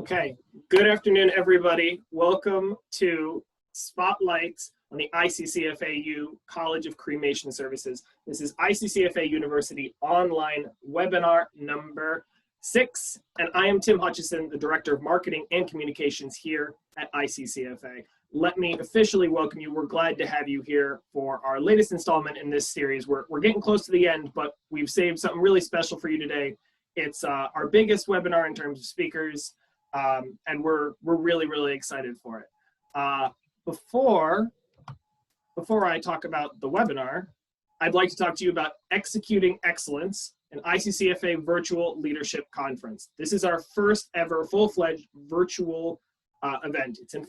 Okay, good afternoon, everybody. Welcome to Spotlights on the ICCFAU College of Cremation Services. This is ICCFA University online webinar number 6, and I am Tim Hutchison, the Director of Marketing and Communications here at ICCFA. Let me officially welcome you. We're glad to have you here for our latest installment in this series. We're getting close to the end, but we've saved something really special for you today. It's our biggest webinar in terms of speakers. And we're really excited for it. Before I talk about the webinar, I'd like to talk to you about Executing Excellence, an ICCFA Virtual Leadership Conference. This is our first ever full-fledged virtual event. It's in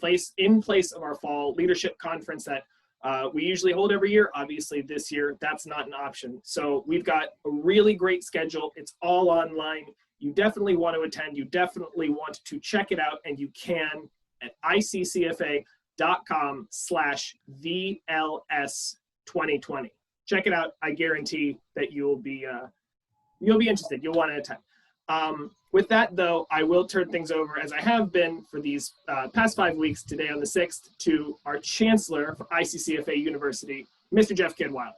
place of our fall leadership conference that we usually hold every year. Obviously this year, that's not an option. So we've got a really great schedule. It's all online. You definitely want to attend. You definitely want to check it out, and you can at iccfa.com/VLS2020. Check it out. I guarantee that you'll be interested. You'll want to attend. With that, though, I will turn things over, as I have been for these past 5 weeks, today on the 6th, to our Chancellor for ICCFA University, Mr. Jeff Kidweiler.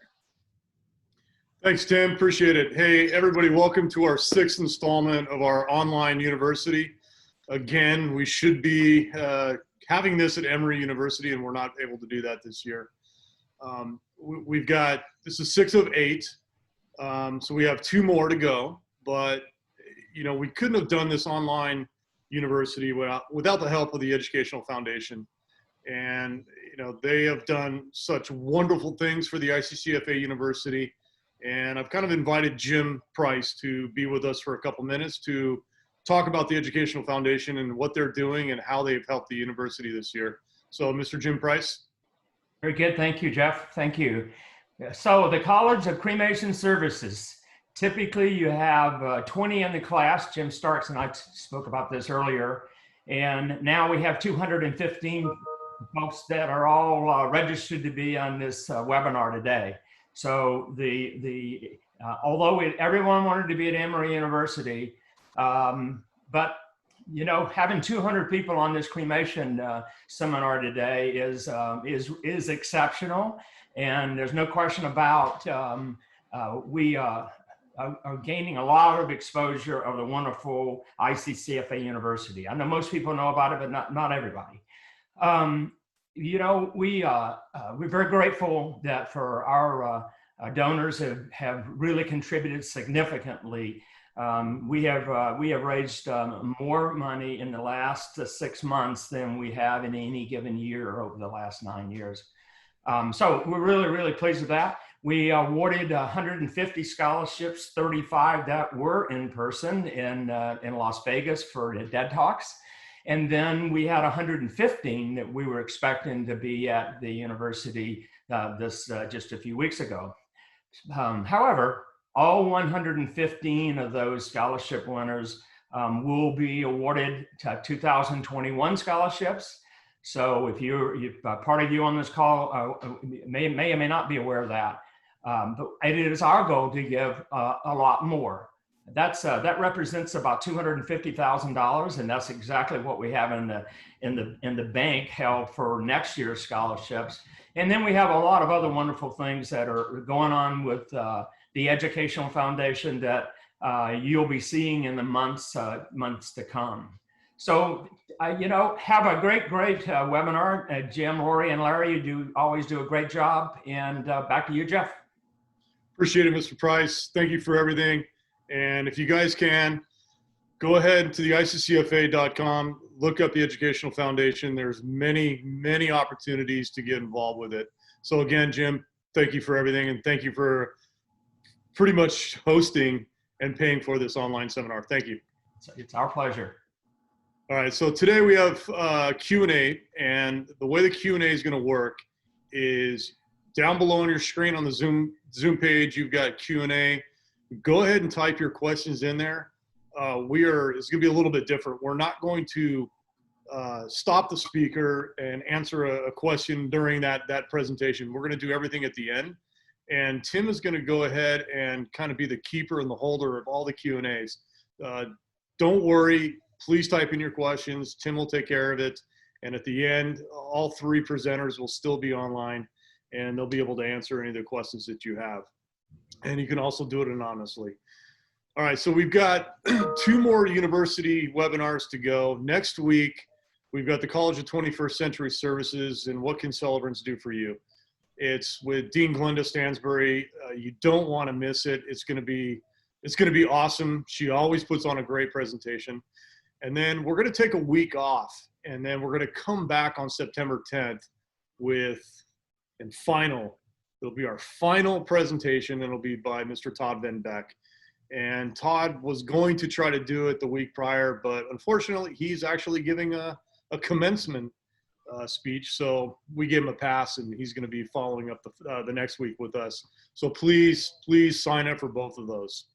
Thanks, Tim. Appreciate it. Hey, everybody, welcome to our 6th installment of our online university. Again, we should be having this at Emory University, and we're not able to do that this year. This is 6 of 8, so we have 2 more to go, but you know, we couldn't have done this online university without the help of the Educational Foundation. And you know, they have done such wonderful things for the ICCFA University. And I've kind of invited Jim Price to be with us for a couple minutes to talk about the Educational Foundation and what they're doing and how they've helped the university this year. So, Mr. Jim Price. Very good. Thank you, Jeff. Thank you. So the College of Cremation Services, typically you have 20 in the class. Jim Starks and I spoke about this earlier. And now we have 215 folks that are all registered to be on this webinar today. So although everyone wanted to be at Emory University, but you know, having 200 people on this cremation seminar today is exceptional, and there's no question about we are gaining a lot of exposure of the wonderful ICCFA University. I know most people know about it, but not everybody. You know, we're very grateful that for our donors have really contributed significantly. We have raised more money in the last 6 months than we have in any given year over the last 9 years. So we're really pleased with that. We awarded 150 scholarships, 35 that were in person in Las Vegas for the DED Talks. And then we had 115 that we were expecting to be at the university just a few weeks ago. However, all 115 of those scholarship winners will be awarded 2021 scholarships. So if part of you on this call may or may not be aware of that, but it is our goal to give a lot more. That represents about $250,000, and that's exactly what we have in the bank held for next year's scholarships. And then we have a lot of other wonderful things that are going on with the Educational Foundation that you'll be seeing in the months to come. So you know, have a great webinar. Jim, Lori, and Larry, you always do a great job. And back to you, Jeff. Appreciate it, Mr. Price. Thank you for everything. And if you guys can, go ahead to the ICCFA.com, look up the Educational Foundation. There's many opportunities to get involved with it. So again, Jim, thank you for everything, and thank you for pretty much hosting and paying for this online seminar. Thank you. It's our pleasure. All right, so today we have Q&A, and the way the Q&A is going to work is down below on your screen on the Zoom page, you've got Q&A. Go ahead and type your questions in there. It's going to be a little bit different. We're not going to stop the speaker and answer a question during that presentation. We're going to do everything at the end. And Tim is going to go ahead and kind of be the keeper and the holder of all the Q&As. Don't worry, please type in your questions. Tim will take care of it. And at the end, all three presenters will still be online, and they'll be able to answer any of the questions that you have. And you can also do it anonymously. All right, so we've got 2 more university webinars to go. Next week, we've got the College of 21st Century Services and What Can Celebrants Do for You? It's with Dean Glenda Stansbury. You don't want to miss it. It's going to be awesome. She always puts on a great presentation. And then we're going to take a week off, and then we're going to come back on September 10th it'll be our final presentation, and it'll be by Mr. Todd Van Beck. And Todd was going to try to do it the week prior, but unfortunately he's actually giving a commencement speech. So we gave him a pass, and he's going to be following up the next week with us. So please sign up for both of those.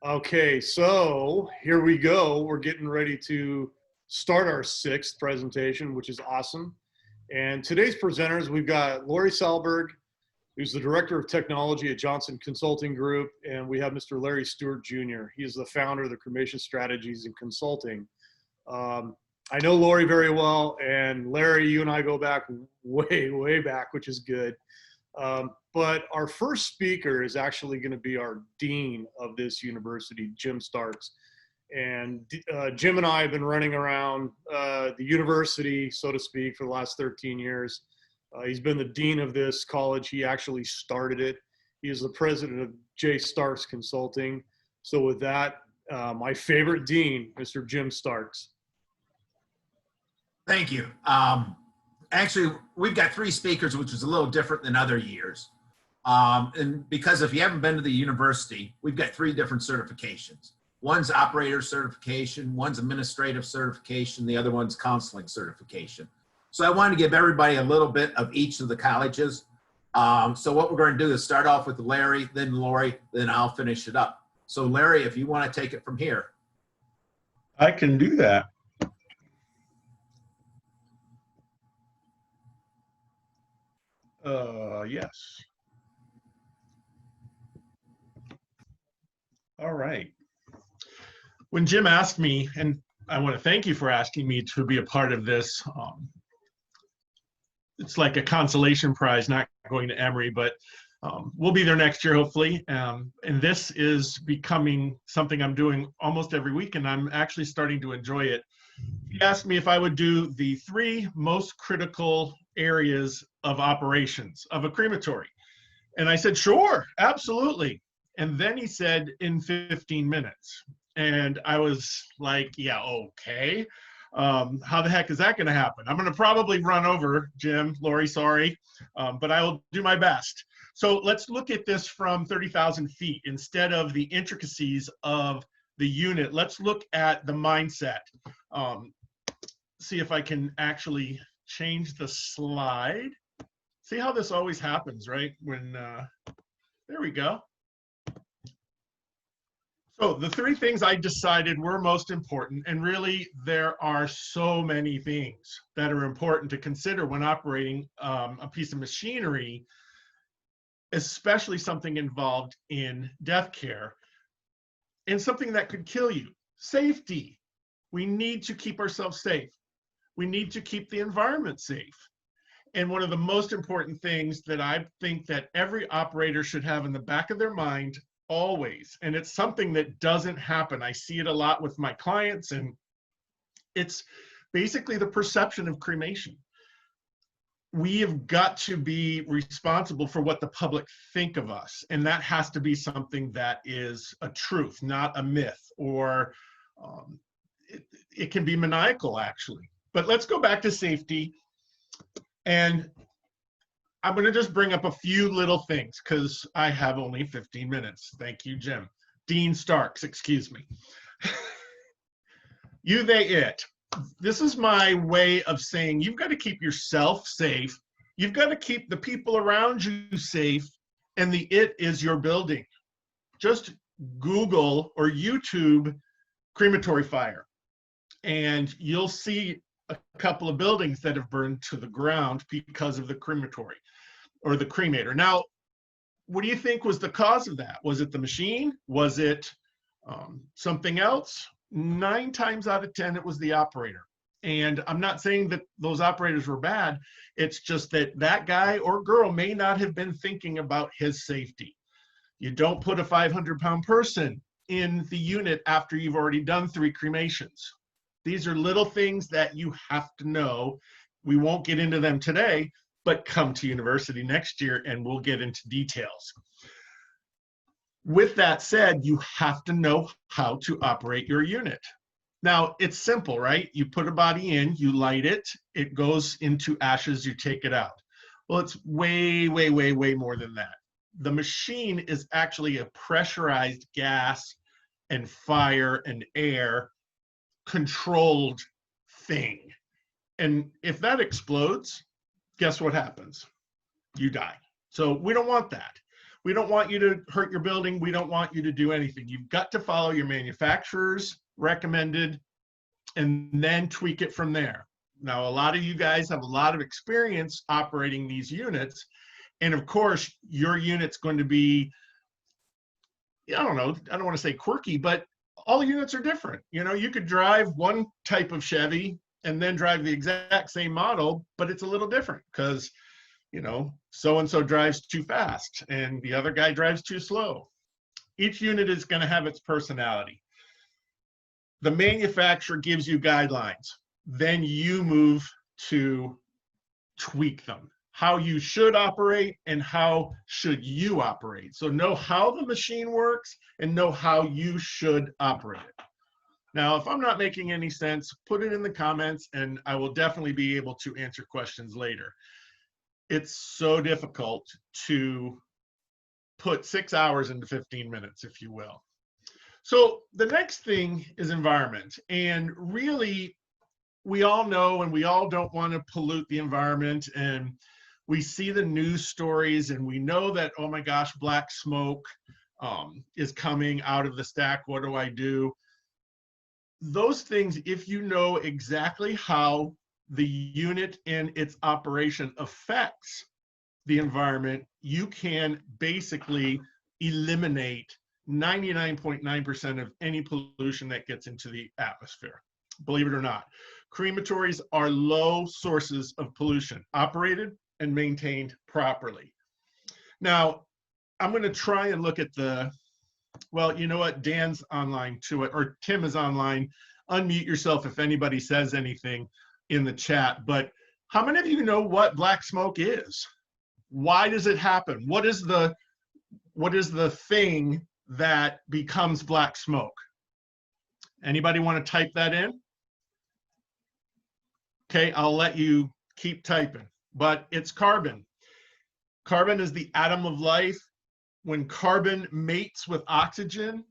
Okay, so here we go. We're getting ready to start our 6th presentation, which is awesome. And today's presenters, we've got Lori Salberg, who's the Director of Technology at Johnson Consulting Group, and we have Mr. Larry Stewart Jr. He is the founder of the Cremation Strategies and Consulting. I know Lori very well, and Larry, you and I go back way back, which is good. But our first speaker is actually going to be our dean of this university, Jim Starks. And Jim and I have been running around the university, so to speak, for the last 13 years. He's been the dean of this college. He actually started it. He is the president of J. Starks Consulting. So with that, my favorite dean, Mr. Jim Starks. Thank you. Actually, we've got 3 speakers, which is a little different than other years. And because if you haven't been to the university, we've got 3 different certifications. One's operator certification, one's administrative certification, the other one's counseling certification. So I wanted to give everybody a little bit of each of the colleges. So what we're going to do is start off with Larry, then Lori, then I'll finish it up. So Larry, if you want to take it from here. I can do that. Yes. All right. When Jim asked me, and I want to thank you for asking me to be a part of this, it's like a consolation prize, not going to Emory, but we'll be there next year, hopefully. And this is becoming something I'm doing almost every week, and I'm actually starting to enjoy it. He asked me if I would do the 3 most critical areas of operations of a crematory. And I said, sure, absolutely. And then he said, in 15 minutes. And I was like, yeah, okay. How the heck is that going to happen? I'm going to probably run over Jim, Lori, sorry, but I will do my best. So let's look at this from 30,000 feet. Instead of the intricacies of the unit, let's look at the mindset. See if I can actually change the slide. See how this always happens, right? When, there we go. So the 3 things I decided were most important, and really there are so many things that are important to consider when operating a piece of machinery, especially something involved in death care and something that could kill you. Safety. We need to keep ourselves safe. We need to keep the environment safe. And one of the most important things that I think that every operator should have in the back of their mind always, and it's something that doesn't happen. I see it a lot with my clients, and it's basically the perception of cremation. We have got to be responsible for what the public think of us, and that has to be something that is a truth, not a myth, or it can be maniacal, actually. But let's go back to safety, and I'm going to just bring up a few little things because I have only 15 minutes. Thank you, Jim. Dean Starks, excuse me. You, they, it. This is my way of saying you've got to keep yourself safe. You've got to keep the people around you safe, and the it is your building. Just Google or YouTube crematory fire, and you'll see a couple of buildings that have burned to the ground because of the crematory or the cremator. Now, what do you think was the cause of that? Was it the machine? Was it something else? 9 times out of 10, it was the operator. And I'm not saying that those operators were bad. It's just that that guy or girl may not have been thinking about his safety. You don't put a 500-pound person in the unit after you've already done 3 cremations. These are little things that you have to know. We won't get into them today, but come to university next year and we'll get into details. With that said, you have to know how to operate your unit. Now, it's simple, right? You put a body in, you light it, it goes into ashes, you take it out. Well, it's way, way, way, way more than that. The machine is actually a pressurized gas and fire and air controlled thing. And if that explodes, guess what happens? You die. So we don't want that. We don't want you to hurt your building. We don't want you to do anything. You've got to follow your manufacturer's recommended and then tweak it from there. Now, a lot of you guys have a lot of experience operating these units. And of course, your unit's going to be, I don't know, I don't want to say quirky, but all units are different. You know, you could drive one type of Chevy and then drive the exact same model, but it's a little different because, you know, so-and-so drives too fast and the other guy drives too slow. Each unit is going to have its personality. The manufacturer gives you guidelines. Then you move to tweak them. How you should operate and how should you operate. So know how the machine works and know how you should operate it. Now, if I'm not making any sense, put it in the comments and I will definitely be able to answer questions later. It's so difficult to put 6 hours into 15 minutes, if you will. So the next thing is environment. And really, we all know and we all don't want to pollute the environment. And we see the news stories and we know that, oh my gosh, black smoke is coming out of the stack. What do I do? Those things, if you know exactly how the unit and its operation affects the environment, you can basically eliminate 99.9% of any pollution that gets into the atmosphere. Believe it or not, crematories are low sources of pollution, operated and maintained properly. Now, I'm going to try and look at the, well, you know what, Dan's online to it, or Tim is online. Unmute yourself if anybody says anything in the chat. But how many of you know what black smoke is? Why does it happen? What is the thing that becomes black smoke? Anybody want to type that in? Okay, I'll let you keep typing. But it's carbon. Carbon is the atom of life. When carbon mates with oxygen,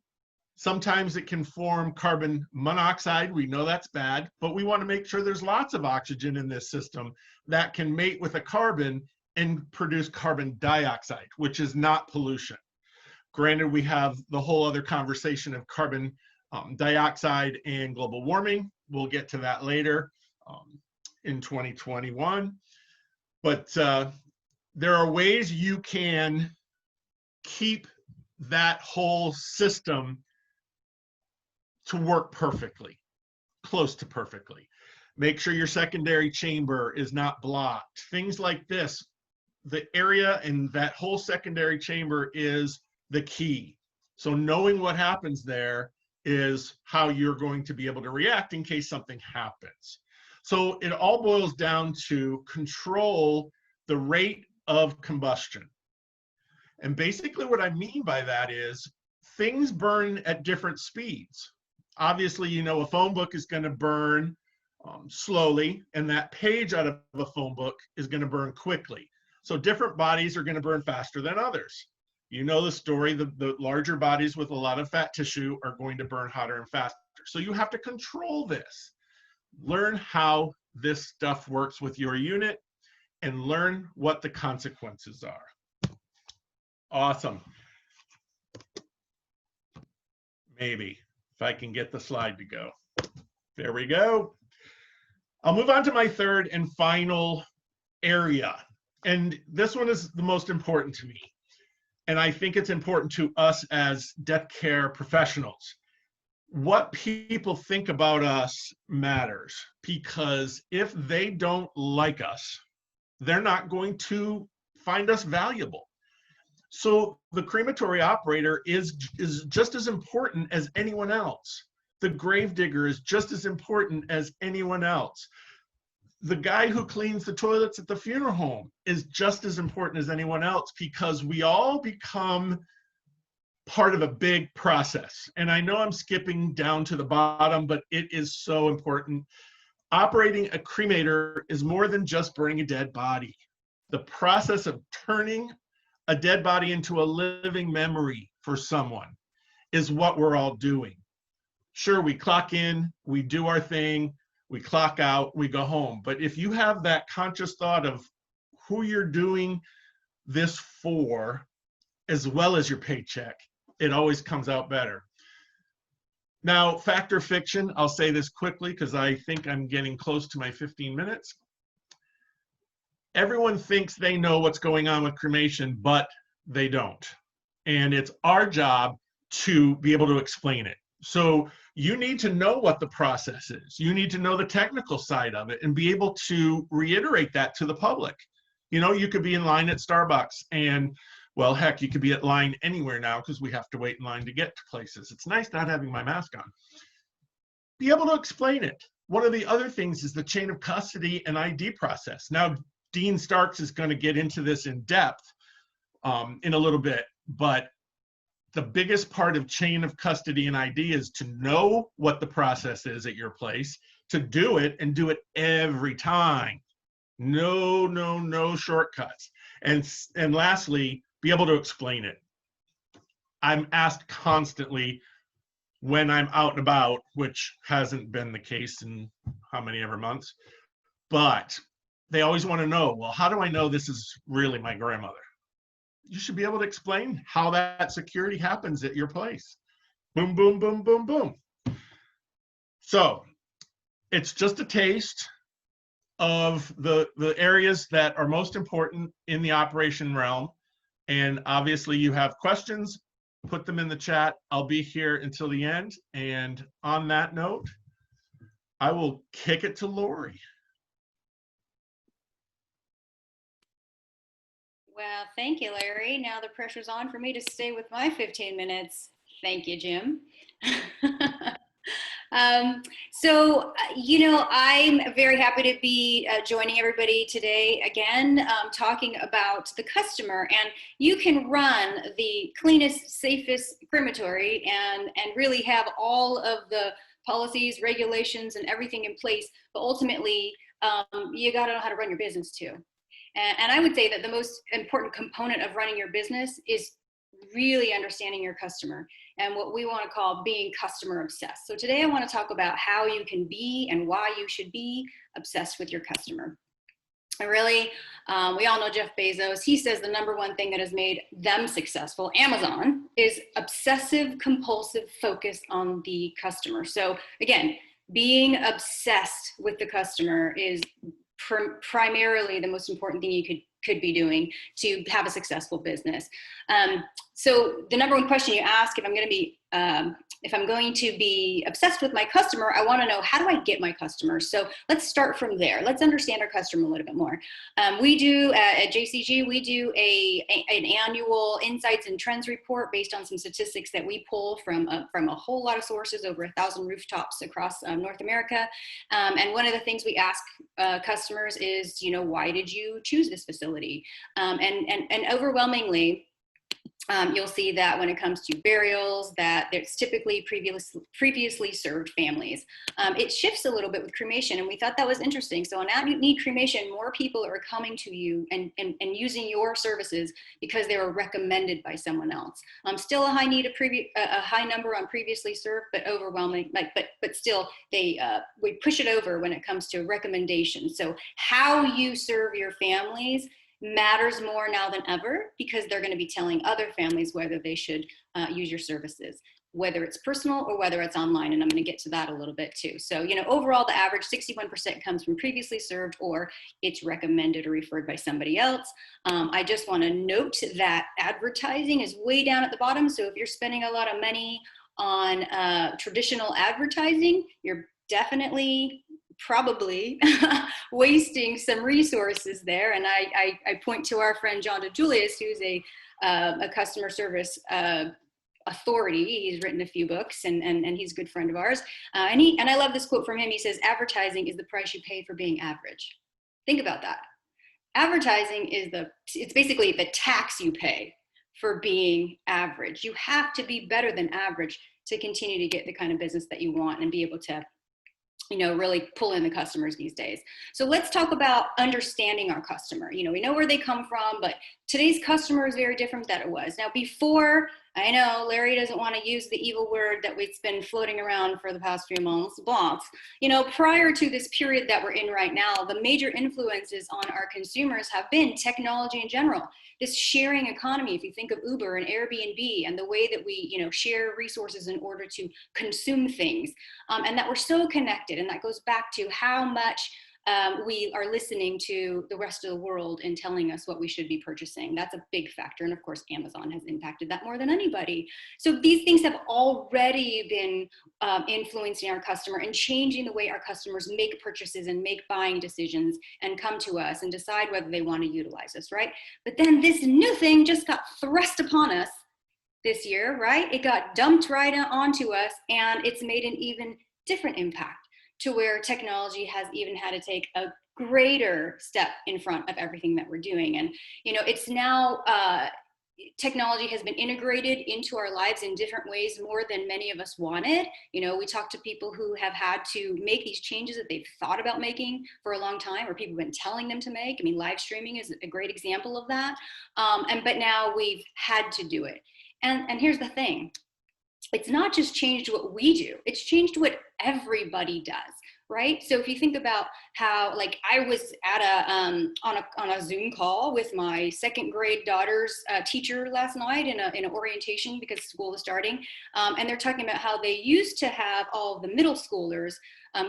sometimes it can form carbon monoxide. We know that's bad, but we want to make sure there's lots of oxygen in this system that can mate with a carbon and produce carbon dioxide, which is not pollution. Granted, we have the whole other conversation of carbon dioxide and global warming. We'll get to that later in 2021. But there are ways you can keep that whole system to work perfectly, close to perfectly. Make sure your secondary chamber is not blocked. Things like this, the area in that whole secondary chamber is the key. So knowing what happens there is how you're going to be able to react in case something happens. So it all boils down to control the rate of combustion. And basically what I mean by that is things burn at different speeds. Obviously, you know, a phone book is going to burn slowly, and that page out of a phone book is going to burn quickly. So different bodies are going to burn faster than others. You know the story, the larger bodies with a lot of fat tissue are going to burn hotter and faster. So you have to control this. Learn how this stuff works with your unit and learn what the consequences are. Awesome. Maybe, if I can get the slide to go. There we go. I'll move on to my third and final area. And this one is the most important to me. And I think it's important to us as death care professionals. what people think about us matters, because if they don't like us, they're not going to find us valuable. So the crematory operator is just as important as anyone else. The gravedigger is just as important as anyone else. The guy who cleans the toilets at the funeral home is just as important as anyone else, because we all become part of a big process. And I know I'm skipping down to the bottom, but it is so important. Operating a cremator is more than just burning a dead body. The process of turning a dead body into a living memory for someone is what we're all doing. Sure, we clock in, we do our thing, we clock out, we go home. But if you have that conscious thought of who you're doing this for, as well as your paycheck, it always comes out better. Now, fact or fiction, I'll say this quickly because I think I'm getting close to my 15 minutes. Everyone thinks they know what's going on with cremation, but they don't. And it's our job to be able to explain it. So you need to know what the process is. You need to know the technical side of it and be able to reiterate that to the public. You know, you could be in line at Starbucks and, well, heck, you could be at line anywhere now because we have to wait in line to get to places. It's nice not having my mask on. Be able to explain it. One of the other things is the chain of custody and ID process. Now, Dean Starks is going to get into this in depth in a little bit, but the biggest part of chain of custody and ID is to know what the process is at your place, to do it and do it every time. No shortcuts. And lastly, be able to explain it. I'm asked constantly when I'm out and about, which hasn't been the case in how many ever months, but they always want to know, well, how do I know this is really my grandmother? You should be able to explain how that security happens at your place. Boom, boom, boom, boom, boom. So it's just a taste of the areas that are most important in the operation realm. And obviously you have questions, put them in the chat. I'll be here until the end. And on that note, I will kick it to Lori. Well, thank you, Larry. Now the pressure's on for me to stay with my 15 minutes. Thank you, Jim. You know, I'm very happy to be joining everybody today again, talking about the customer. And you can run the cleanest, safest crematory and really have all of the policies, regulations, and everything in place. But ultimately, you got to know how to run your business too. And I would say that the most important component of running your business is really understanding your customer and what we want to call being customer obsessed. So today I want to talk about how you can be and why you should be obsessed with your customer. And really, we all know Jeff Bezos. He says the #1 thing that has made them successful, Amazon, is obsessive compulsive focus on the customer. So again, being obsessed with the customer is primarily the most important thing you could be doing to have a successful business. So the #1 question you ask, if I'm going to be obsessed with my customer, I want to know, how do I get my customers? So let's start from there. Let's understand our customer a little bit more. We do at JCG, we do an annual insights and trends report based on some statistics that we pull from a whole lot of sources, over 1,000 rooftops across North America. And one of the things we ask customers is, you know, why did you choose this facility? And overwhelmingly, you'll see that when it comes to burials, that it's typically previously served families. It shifts a little bit with cremation, and we thought that was interesting. So on at-need cremation, more people are coming to you and using your services because they were recommended by someone else. Still a high need, a high number on previously served, but overwhelming. But still, we push it over when it comes to recommendations. So how you serve your families matters more now than ever, because they're going to be telling other families whether they should use your services, whether it's personal or whether it's online. And I'm going to get to that a little bit too. So, you know, overall, the average 61% comes from previously served, or it's recommended or referred by somebody else. I just want to note that advertising is way down at the bottom. So if you're spending a lot of money on traditional advertising, you're definitely probably wasting some resources there. And I point to our friend John DeJulius, who's a customer service authority. He's written a few books, and he's a good friend of ours. And I love this quote from him. He says, "Advertising is the price you pay for being average." Think about that. Advertising is it's basically the tax you pay for being average. You have to be better than average to continue to get the kind of business that you want and be able to, you know, really pull in the customers these days. So let's talk about understanding our customer. You know, we know where they come from, but today's customer is very different than it was. Now, before, I know Larry doesn't want to use the evil word that it's been floating around for the past few months, bots. You know, prior to this period that we're in right now, the major influences on our consumers have been technology in general. This sharing economy, if you think of Uber and Airbnb and the way that we, you know, share resources in order to consume things, and that we're so connected. And that goes back to how much we are listening to the rest of the world and telling us what we should be purchasing. That's a big factor. And of course, Amazon has impacted that more than anybody. So these things have already been influencing our customer and changing the way our customers make purchases and make buying decisions and come to us and decide whether they want to utilize us, right? But then this new thing just got thrust upon us this year, right? It got dumped right onto us, and it's made an even different impact, to where technology has even had to take a greater step in front of everything that we're doing. And, you know, it's now, technology has been integrated into our lives in different ways more than many of us wanted. You know, we talk to people who have had to make these changes that they've thought about making for a long time, or people have been telling them to make. I mean, live streaming is a great example of that. But now we've had to do it. And here's the thing. It's not just changed what we do, it's changed what everybody does, right? So if you think about how, like, I was at on a Zoom call with my second grade daughter's teacher last night in an orientation because school is starting, and they're talking about how they used to have all of the middle schoolers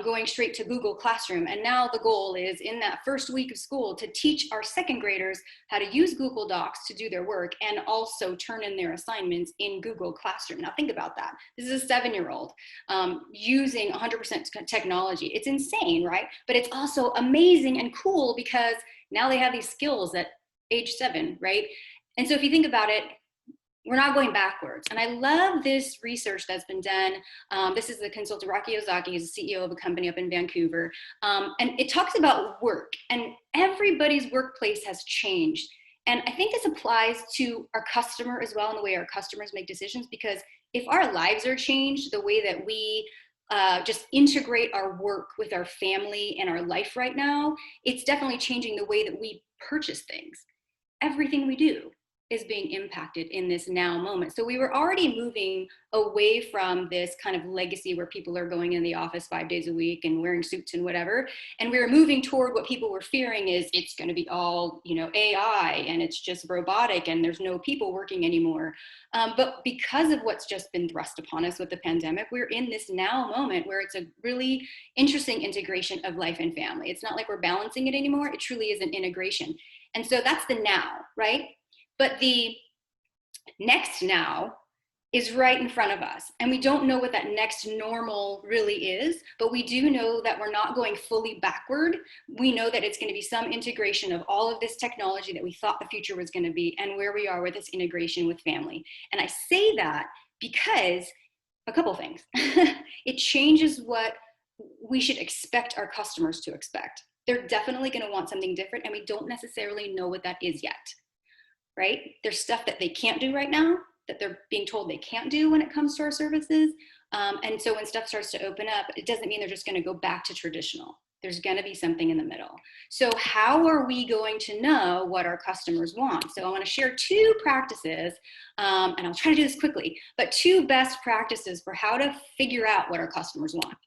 going straight to Google Classroom. And now the goal is, in that first week of school, to teach our second graders how to use Google Docs to do their work and also turn in their assignments in Google Classroom. Now think about that. This is a 7-year-old using 100% technology. It's insane, right? But it's also amazing and cool because now they have these skills at age 7, right? And so if you think about it, we're not going backwards. And I love this research that's been done. This is the consultant, Rocky Ozaki, who's the CEO of a company up in Vancouver. And it talks about work, and everybody's workplace has changed. And I think this applies to our customer as well, and the way our customers make decisions, because if our lives are changed, the way that we just integrate our work with our family and our life right now, it's definitely changing the way that we purchase things. Everything we do is being impacted in this now moment. So we were already moving away from this kind of legacy where people are going in the office 5 days a week and wearing suits and whatever. And we were moving toward what people were fearing is it's going to be all, you know, AI, and it's just robotic and there's no people working anymore. But because of what's just been thrust upon us with the pandemic, we're in this now moment where it's a really interesting integration of life and family. It's not like we're balancing it anymore. It truly is an integration. And so that's the now, right? But the next now is right in front of us. And we don't know what that next normal really is, but we do know that we're not going fully backward. We know that it's going to be some integration of all of this technology that we thought the future was going to be, and where we are with this integration with family. And I say that because a couple things. It changes what we should expect our customers to expect. They're definitely going to want something different, and we don't necessarily know what that is yet. Right? There's stuff that they can't do right now that they're being told they can't do when it comes to our services. And so when stuff starts to open up, it doesn't mean they're just going to go back to traditional. There's going to be something in the middle. So how are we going to know what our customers want? So I want to share 2 practices, and I'll try to do this quickly, but 2 best practices for how to figure out what our customers want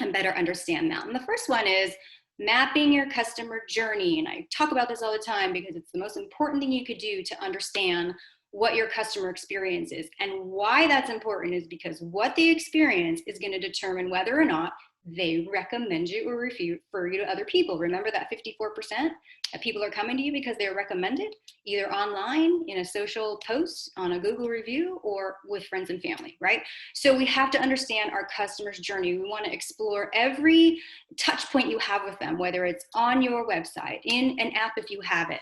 and better understand them. And the first one is mapping your customer journey. And I talk about this all the time because it's the most important thing you could do to understand what your customer experience is. And why that's important is because what they experience is going to determine whether or not they recommend you or refer you to other people. Remember that 54% of people are coming to you because they're recommended, either online, in a social post, on a Google review, or with friends and family, right? So we have to understand our customer's journey. We want to explore every touch point you have with them, whether it's on your website, in an app if you have it,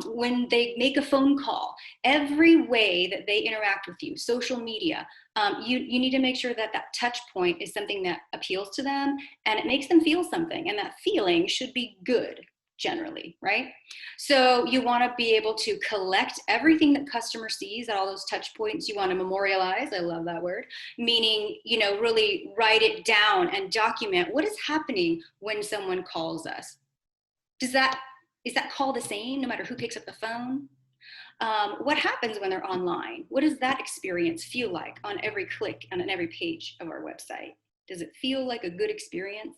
when they make a phone call, every way that they interact with you, social media. You need to make sure that that touch point is something that appeals to them and it makes them feel something, and that feeling should be good generally, right? So you want to be able to collect everything that customer sees at all those touch points. You want to memorialize, I love that word, meaning, you know, really write it down and document what is happening when someone calls us. Is that call the same no matter who picks up the phone? What happens when they're online? What does that experience feel like on every click and on every page of our website? Does it feel like a good experience?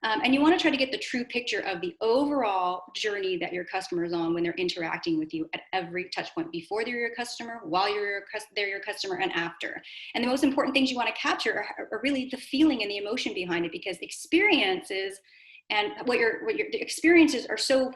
And you want to try to get the true picture of the overall journey that your customer is on when they're interacting with you at every touch point, before they're your customer, while they're your customer, and after. And the most important things you want to capture are really the feeling and the emotion behind it, because experiences and what your experiences are so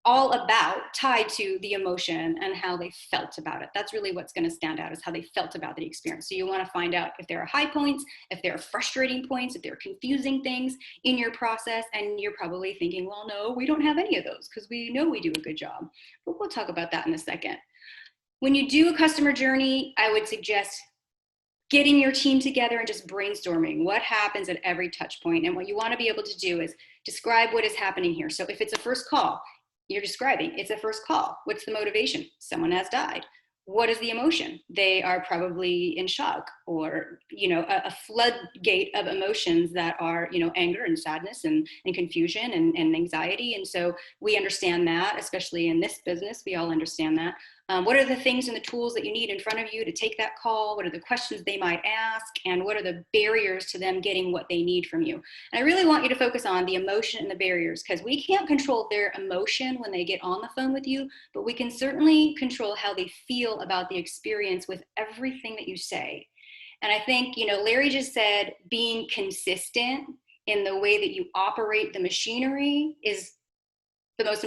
all about tied to the emotion and how they felt about it. That's really what's going to stand out, is how they felt about the experience. So you want to find out if there are high points, if there are frustrating points, if there are confusing things in your process. And you're probably thinking, well, no, we don't have any of those because we know we do a good job. But we'll talk about that in a second. When you do a customer journey, I would suggest getting your team together and just brainstorming what happens at every touch point. And what you want to be able to do is describe what is happening here. So if it's a first call, you're describing it's a first call. What's the motivation? Someone has died. What is the emotion? They are probably in shock, or, you know, a floodgate of emotions that are, you know, anger and sadness and confusion and anxiety. And so we understand that, especially in this business, we all understand that. What are the things and the tools that you need in front of you to take that call? What are the questions they might ask? And what are the barriers to them getting what they need from you? And I really want you to focus on the emotion and the barriers, because we can't control their emotion when they get on the phone with you, but we can certainly control how they feel about the experience with everything that you say. And I think, you know, Larry just said being consistent in the way that you operate the machinery is one of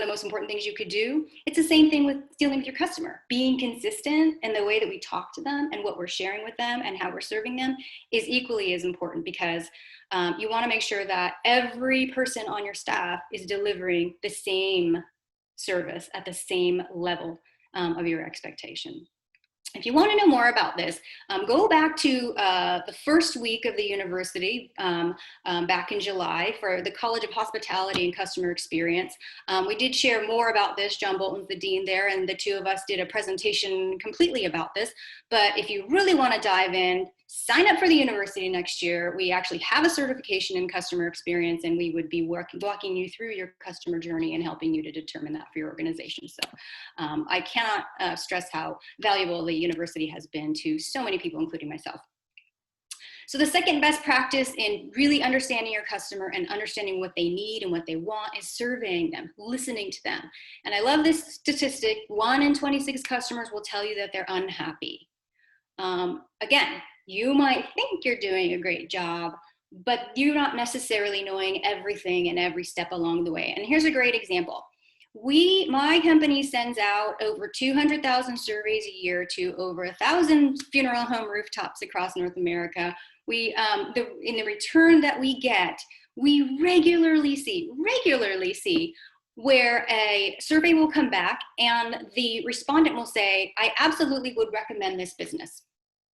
the most important things you could do. It's the same thing with dealing with your customer. Being consistent in the way that we talk to them and what we're sharing with them and how we're serving them is equally as important, because you want to make sure that every person on your staff is delivering the same service at the same level of your expectation. If you want to know more about this, go back to the first week of the university back in July for the College of Hospitality and Customer Experience. We did share more about this. John Bolton's the dean there, and the two of us did a presentation completely about this. But if you really want to dive in, sign up for the university next year. We actually have a certification in customer experience, and we would be walking you through your customer journey and helping you to determine that for your organization. So I cannot stress how valuable the university has been to so many people, including myself. So the second best practice in really understanding your customer and understanding what they need and what they want is surveying them, listening to them. And I love this statistic: 1 in 26 customers will tell you that they're unhappy. Again, you might think you're doing a great job, but you're not necessarily knowing everything and every step along the way. And here's a great example. My company sends out over 200,000 surveys a year to over 1,000 funeral home rooftops across North America. In the return that we get, we regularly see where a survey will come back and the respondent will say, I absolutely would recommend this business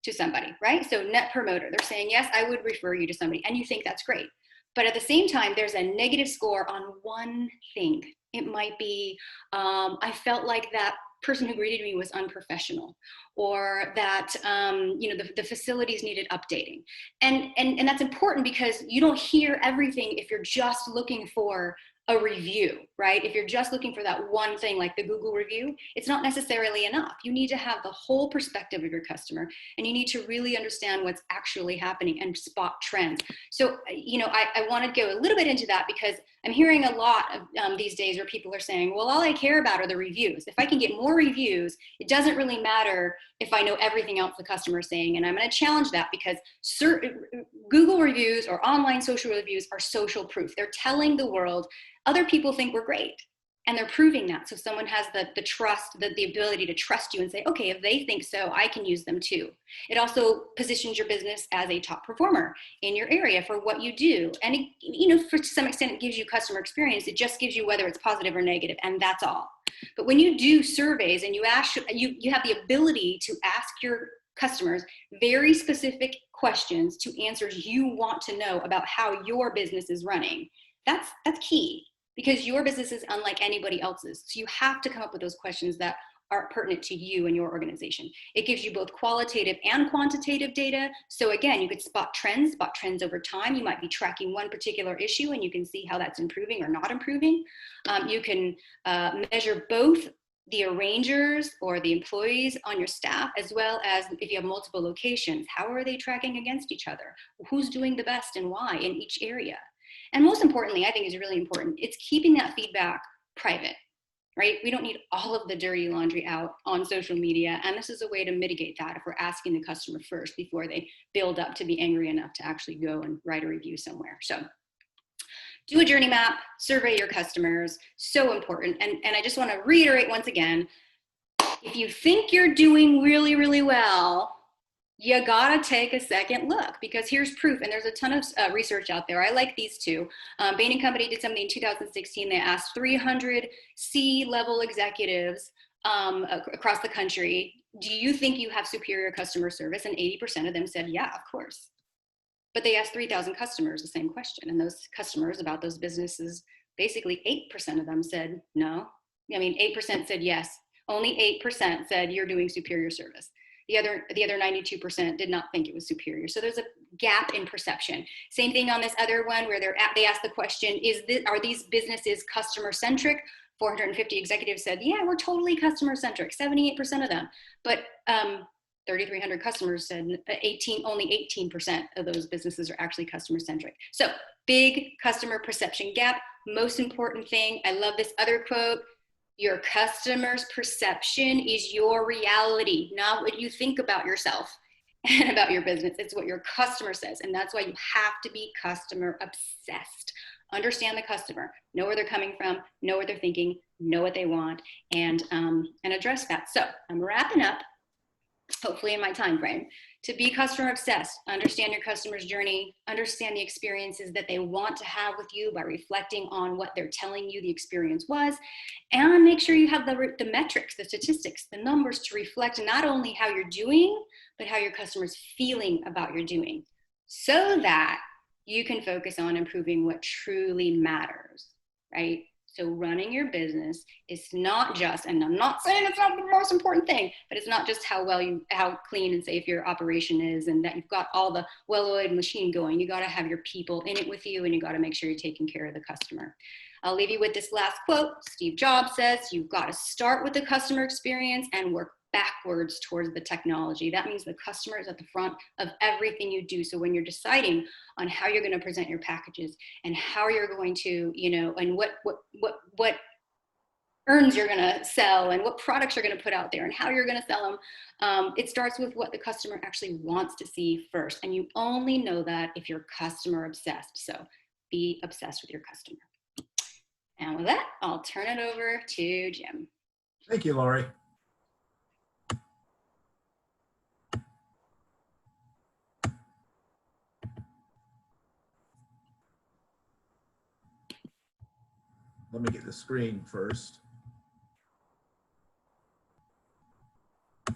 to somebody, right? So net promoter, they're saying, yes, I would refer you to somebody, and you think that's great. But at the same time, there's a negative score on one thing. It might be, I felt like that person who greeted me was unprofessional, or that the facilities needed updating. And that's important, because you don't hear everything if you're just looking for a review, right? If you're just looking for that one thing like the Google review, it's not necessarily enough. You need to have the whole perspective of your customer, and you need to really understand what's actually happening and spot trends. So, I want to go a little bit into that because I'm hearing a lot of these days where people are saying, well, all I care about are the reviews. If I can get more reviews, it doesn't really matter if I know everything else the customer is saying. And I'm going to challenge that because Google reviews or online social reviews are social proof. They're telling the world other people think we're great, and they're proving that. So someone has the trust, the ability to trust you and say, okay, if they think so, I can use them too. It also positions your business as a top performer in your area for what you do. And to some extent, it gives you customer experience. It just gives you whether it's positive or negative, and that's all. But when you do surveys and you have the ability to ask your customers very specific questions to answers you want to know about how your business is running, that's key. Because your business is unlike anybody else's. So you have to come up with those questions that are pertinent to you and your organization. It gives you both qualitative and quantitative data. So again, you could spot trends over time. You might be tracking one particular issue and you can see how that's improving or not improving. You can measure both the arrangers or the employees on your staff, as well as if you have multiple locations, how are they tracking against each other? Who's doing the best and why in each area? And most importantly, I think is really important, it's keeping that feedback private, right? We don't need all of the dirty laundry out on social media. And this is a way to mitigate that if we're asking the customer first before they build up to be angry enough to actually go and write a review somewhere. So do a journey map, survey your customers, so important. And I just want to reiterate once again, if you think you're doing really, really well, you gotta take a second look, because here's proof. And there's a ton of research out there. I like these two. Bain & Company did something in 2016. They asked 300 C-level executives across the country, do you think you have superior customer service? And 80% of them said, yeah, of course. But they asked 3,000 customers the same question. And those customers about those businesses, basically 8% of them said no. 8% said yes. Only 8% said you're doing superior service. The other 92% did not think it was superior. So there's a gap in perception. Same thing on this other one where they asked the question, are these businesses customer centric? 450 executives said, yeah, we're totally customer centric, 78% of them. But 3,300 customers said only 18% of those businesses are actually customer centric. So big customer perception gap. Most important thing, I love this other quote, your customer's perception is your reality, not what you think about yourself and about your business. It's what your customer says. And that's why you have to be customer obsessed. Understand the customer, know where they're coming from, know what they're thinking, know what they want, and address that. So I'm wrapping up, hopefully in my time frame. To be customer obsessed, understand your customer's journey, understand the experiences that they want to have with you by reflecting on what they're telling you the experience was, and make sure you have the metrics, the statistics, the numbers to reflect not only how you're doing, but how your customer's feeling about your doing, so that you can focus on improving what truly matters, right? So running your business is not just, and I'm not saying it's not the most important thing, but it's not just how clean and safe your operation is and that you've got all the well-oiled machine going. You got to have your people in it with you, and you got to make sure you're taking care of the customer. I'll leave you with this last quote. Steve Jobs says, you've got to start with the customer experience and work backwards towards the technology. That means the customer is at the front of everything you do. So when you're deciding on how you're going to present your packages and how you're going to, and what earns you're going to sell and what products you're going to put out there and how you're going to sell them, it starts with what the customer actually wants to see first. And you only know that if you're customer obsessed. So be obsessed with your customer. And with that, I'll turn it over to Jim. Thank you, Lori. Let me get the screen first. A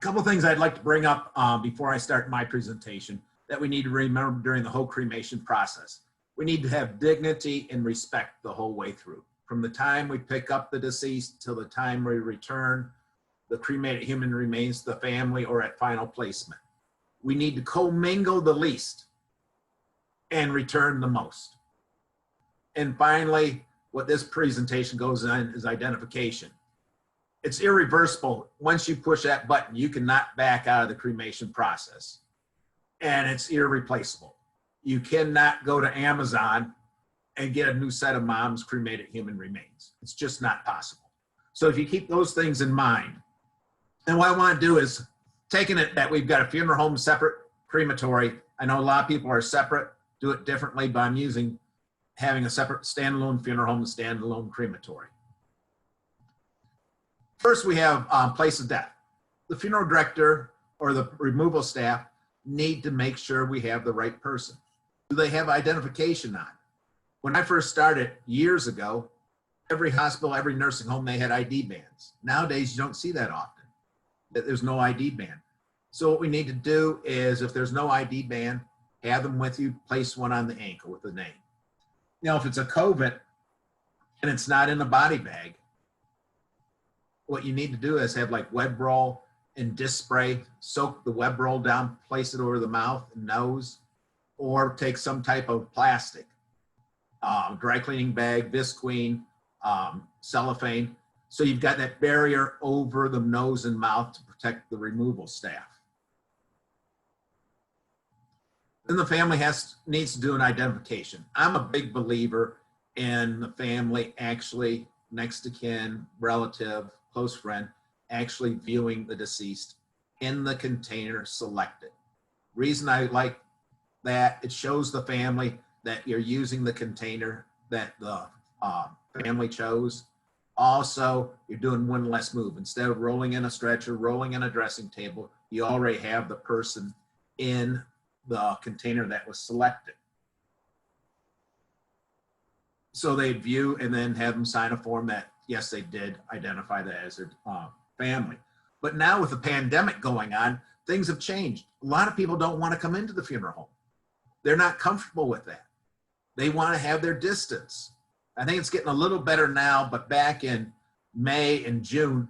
couple things I'd like to bring up before I start my presentation that we need to remember during the whole cremation process. We need to have dignity and respect the whole way through. From the time we pick up the deceased till the time we return the cremated human remains to the family or at final placement. We need to commingle the least and return the most. And finally, what this presentation goes on is identification. It's irreversible. Once you push that button, you cannot back out of the cremation process. And it's irreplaceable. You cannot go to Amazon and get a new set of mom's cremated human remains. It's just not possible. So if you keep those things in mind, and what I want to do is taking it that we've got a funeral home separate crematory. I know a lot of people are separate, do it differently, but I'm using having a separate standalone funeral home and standalone crematory. First, we have place of death. The funeral director or the removal staff need to make sure we have the right person. Do they have identification on? When I first started years ago, every hospital, every nursing home, they had ID bands. Nowadays, you don't see that often. There's no ID band. So what we need to do is, if there's no ID band, have them with you, place one on the ankle with the name. Now, if it's a COVID and it's not in a body bag, what you need to do is have like web roll and disc spray, soak the web roll down, place it over the mouth and nose, or take some type of plastic, dry cleaning bag, Visqueen, cellophane. So you've got that barrier over the nose and mouth to protect the removal staff. Then the family needs to do an identification. I'm a big believer in the family actually, next to kin, relative, close friend, actually viewing the deceased in the container selected. Reason I like that, it shows the family that you're using the container that the family chose. Also, you're doing one less move. Instead of rolling in a stretcher, rolling in a dressing table, you already have the person in the container that was selected. So they view and then have them sign a form that, yes, they did identify that as their family. But now with the pandemic going on, things have changed. A lot of people don't want to come into the funeral home. They're not comfortable with that. They want to have their distance. I think it's getting a little better now, but back in May and June,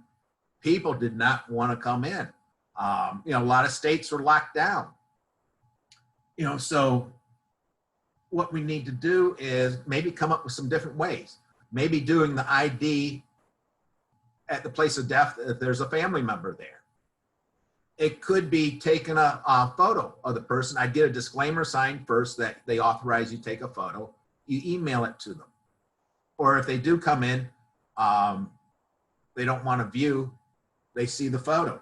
people did not want to come in. A lot of states were locked down. So what we need to do is maybe come up with some different ways. Maybe doing the ID at the place of death if there's a family member there. It could be taking a photo of the person. I'd get a disclaimer signed first that they authorize you to take a photo. You email it to them. Or if they do come in, they don't want to view, they see the photo.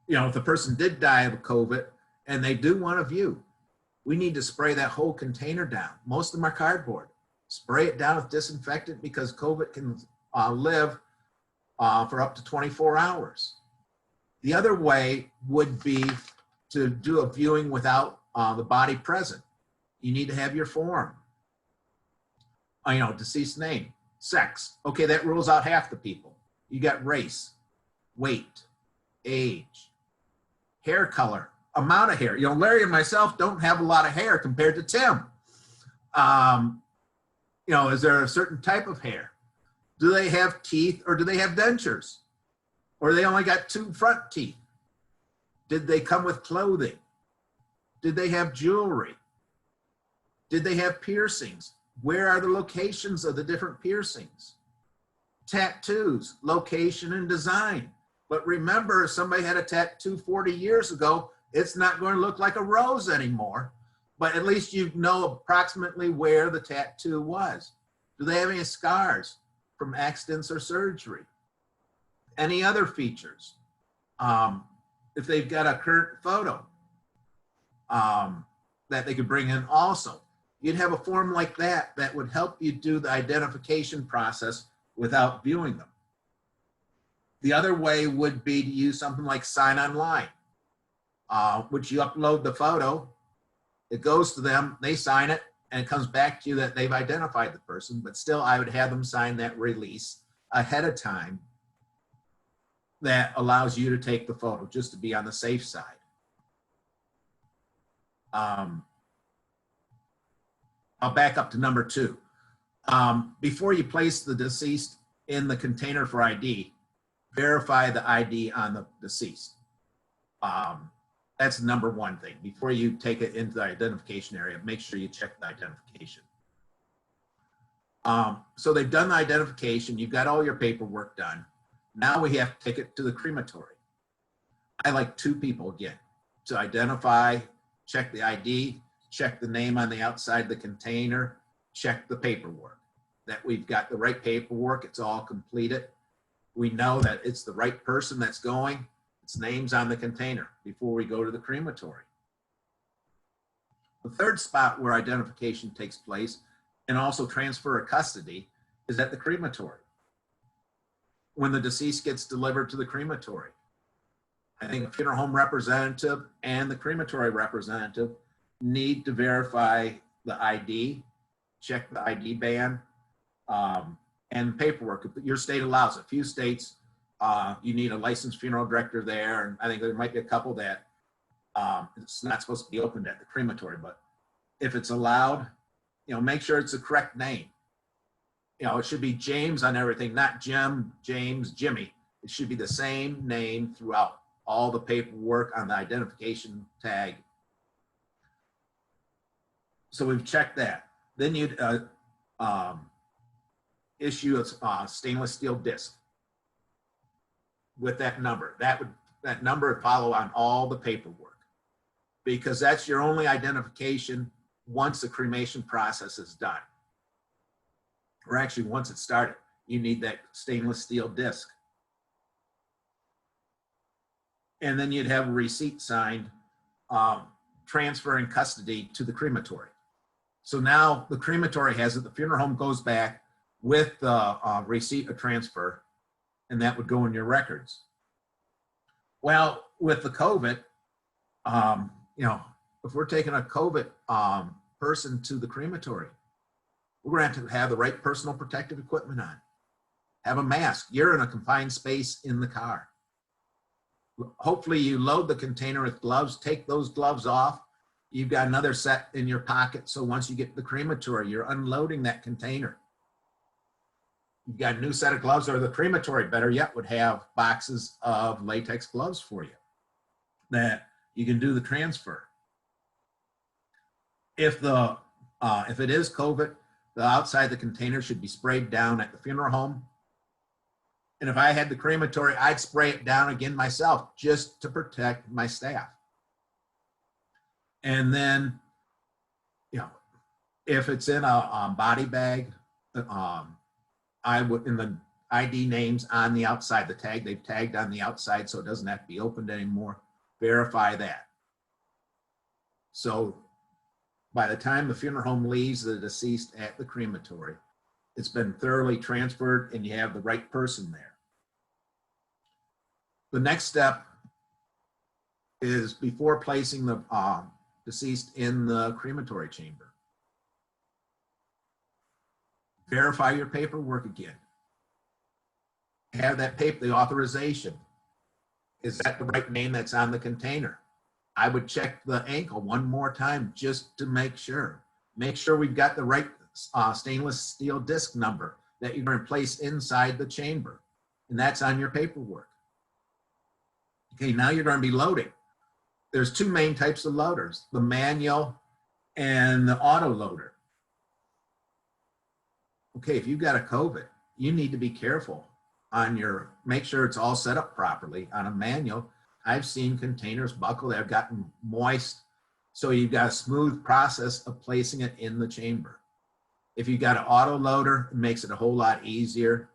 If the person did die of COVID and they do want to view, we need to spray that whole container down. Most of them are cardboard. Spray it down with disinfectant because COVID can live for up to 24 hours. The other way would be to do a viewing without the body present. You need to have your form. Deceased name, sex. Okay, that rules out half the people. You got race, weight, age, hair color, amount of hair. Larry and myself don't have a lot of hair compared to Tim. Is there a certain type of hair? Do they have teeth or do they have dentures? Or they only got 2 front teeth? Did they come with clothing? Did they have jewelry? Did they have piercings? Where are the locations of the different piercings? Tattoos, location and design. But remember, if somebody had a tattoo 40 years ago, it's not going to look like a rose anymore, but at least you know approximately where the tattoo was. Do they have any scars from accidents or surgery? Any other features? If they've got a current photo that they could bring in also. You'd have a form like that that would help you do the identification process without viewing them. The other way would be to use something like Sign Online, which you upload the photo, it goes to them, they sign it, and it comes back to you that they've identified the person, but still I would have them sign that release ahead of time that allows you to take the photo just to be on the safe side. I'll back up to number 2. Before you place the deceased in the container for ID, verify the ID on the deceased. That's the number one thing. Before you take it into the identification area, make sure you check the identification. So they've done the identification. You've got all your paperwork done. Now we have to take it to the crematory. I like 2 people again to identify, check the ID, check the name on the outside of the container, check the paperwork, that we've got the right paperwork. It's all completed. We know that it's the right person that's going. Its name's on the container before we go to the crematory. The third spot where identification takes place and also transfer of custody is at the crematory. When the deceased gets delivered to the crematory, I think a funeral home representative and the crematory representative need to verify the ID, check the ID band, and paperwork. Your state allows it. A few states, you need a licensed funeral director there, and I think there might be a couple that it's not supposed to be opened at the crematory, but if it's allowed, make sure it's the correct name. It should be James on everything, not Jim, James, Jimmy. It should be the same name throughout all the paperwork on the identification tag. So we've checked that. Then you'd issue a stainless steel disc with that number. That number would follow on all the paperwork, because that's your only identification once the cremation process is done. Or actually, once it started, you need that stainless steel disc. And then you'd have a receipt signed transferring custody to the crematory. So now the crematory has it, the funeral home goes back with the receipt of transfer, and that would go in your records. Well, with the COVID, if we're taking a COVID person to the crematory, we're going to have the right personal protective equipment on. Have a mask. You're in a confined space in the car. Hopefully you load the container with gloves, take those gloves off. You've got another set in your pocket. So once you get to the crematory, you're unloading that container. You've got a new set of gloves, or the crematory, better yet, would have boxes of latex gloves for you that you can do the transfer. If it is COVID, the outside of the container should be sprayed down at the funeral home. And if I had the crematory, I'd spray it down again myself just to protect my staff. And then, if it's in a body bag, I would, in the ID names on the outside, the tag, they've tagged on the outside so it doesn't have to be opened anymore. Verify that. So by the time the funeral home leaves the deceased at the crematory, it's been thoroughly transferred and you have the right person there. The next step is before placing the deceased in the crematory chamber. Verify your paperwork again. Have that paper, the authorization. Is that the right name that's on the container? I would check the ankle one more time just to make sure. Make sure we've got the right stainless steel disc number that you're going to place inside the chamber. And that's on your paperwork. Okay, now you're going to be loading. There's 2 main types of loaders, the manual and the auto loader. Okay, if you've got a COVID, you need to be careful on make sure it's all set up properly. On a manual, I've seen containers buckle that have gotten moist, so you've got a smooth process of placing it in the chamber. If you've got an auto loader, it makes it a whole lot easier.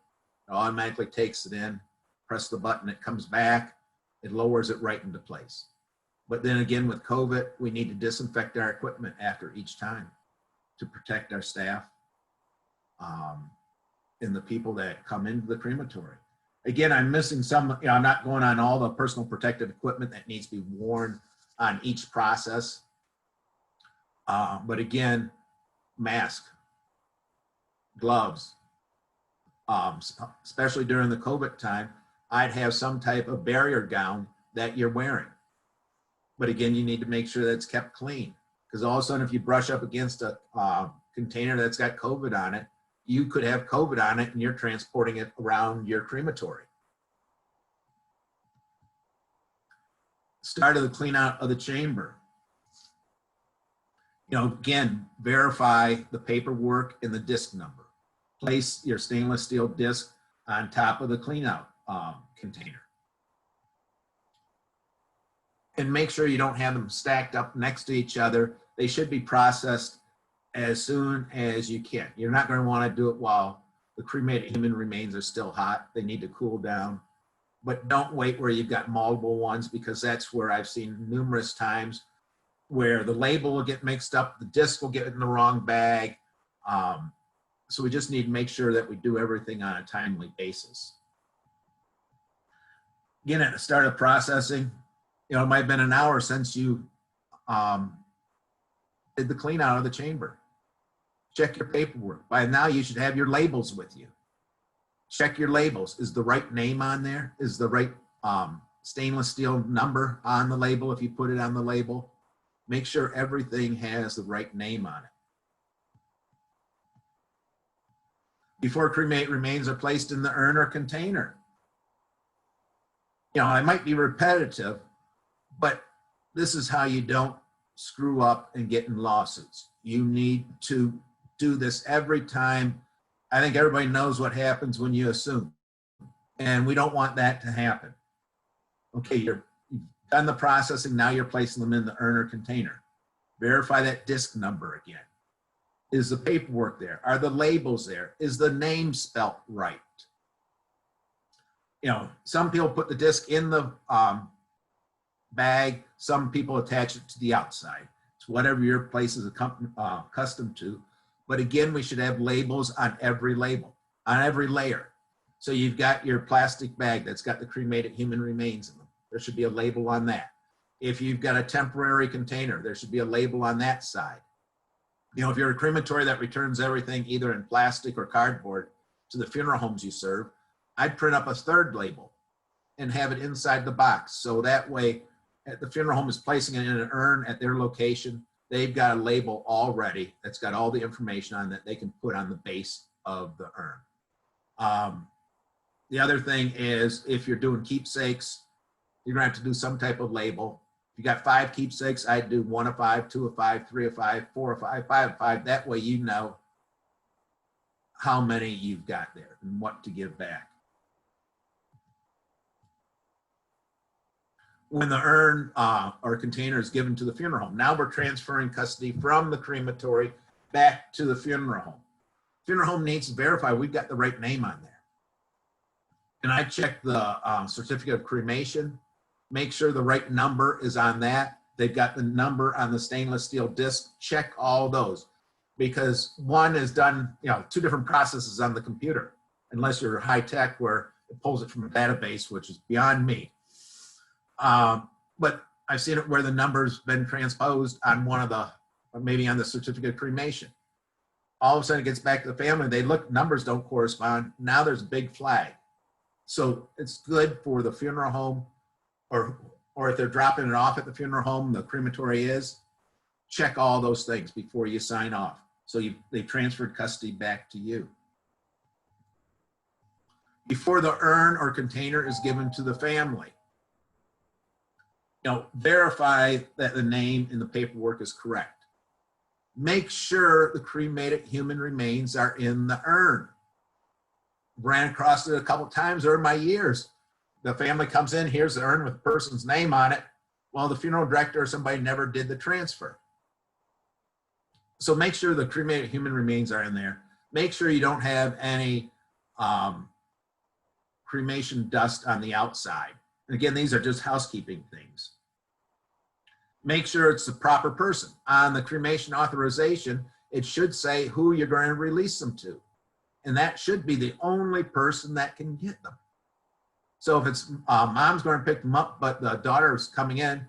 It automatically takes it in, press the button, it comes back, it lowers it right into place. But then again, with COVID, we need to disinfect our equipment after each time to protect our staff and the people that come into the crematory. Again, I'm missing some, I'm not going on all the personal protective equipment that needs to be worn on each process. But again, mask, gloves, especially during the COVID time, I'd have some type of barrier gown that you're wearing. But again, you need to make sure that it's kept clean, because all of a sudden, if you brush up against a container that's got COVID on it, you could have COVID on it and you're transporting it around your crematory. Start of the clean out of the chamber. Again, verify the paperwork and the disc number. Place your stainless steel disc on top of the clean out container. And make sure you don't have them stacked up next to each other. They should be processed as soon as you can. You're not going to want to do it while the cremated human remains are still hot. They need to cool down. But don't wait where you've got multiple ones, because that's where I've seen numerous times where the label will get mixed up, the disc will get in the wrong bag. So we just need to make sure that we do everything on a timely basis. Again, at the start of processing, it might have been an hour since you did the clean out of the chamber. Check your paperwork. By now you should have your labels with you. Check your labels. Is the right name on there? Is the right stainless steel number on the label if you put it on the label? Make sure everything has the right name on it. Before cremated remains are placed in the urn or container. I might be repetitive, but this is how you don't screw up and get in lawsuits. You need to do this every time. I think everybody knows what happens when you assume, and we don't want that to happen. Okay, you've done the processing, now you're placing them in the urn or container. Verify that disc number again. Is the paperwork there? Are the labels there? Is the name spelt right? Some people put the disc in the bag, some people attach it to the outside. It's whatever your place is accustomed to. But again, we should have labels on every label, on every layer. So you've got your plastic bag that's got the cremated human remains in them. There should be a label on that. If you've got a temporary container, there should be a label on that side. If you're a crematory that returns everything either in plastic or cardboard to the funeral homes you serve, I'd print up a third label and have it inside the box. So that way, the funeral home is placing it in an urn at their location. They've got a label already that's got all the information on that they can put on the base of the urn. The other thing is, if you're doing keepsakes, you're gonna have to do some type of label. If you got 5 keepsakes, I'd do 1 of 5, 2 of 5, 3 of 5, 4 of 5, 5 of 5. That way you know how many you've got there and what to give back. When the urn or container is given to the funeral home, now we're transferring custody from the crematory back to the funeral home. Funeral home needs to verify we've got the right name on there. And I check the certificate of cremation, make sure the right number is on that. They've got the number on the stainless steel disc. Check all those, because one is done, 2 different processes on the computer, unless you're high tech where it pulls it from a database, which is beyond me. But I've seen it where the number's been transposed on one of the, or maybe on the certificate of cremation. All of a sudden it gets back to the family. They look, numbers don't correspond. Now there's a big flag. So it's good for the funeral home, or if they're dropping it off at the funeral home, the crematory is, check all those things before you sign off. So they transferred custody back to you. Before the urn or container is given to the family, verify that the name in the paperwork is correct. Make sure the cremated human remains are in the urn. Ran across it a couple times over my years. The family comes in, here's the urn with the person's name on it. Well, the funeral director or somebody never did the transfer. So make sure the cremated human remains are in there. Make sure you don't have any cremation dust on the outside. And again, these are just housekeeping things. Make sure it's the proper person. On the cremation authorization, it should say who you're going to release them to. And that should be the only person that can get them. So if it's mom's going to pick them up, but the daughter's coming in,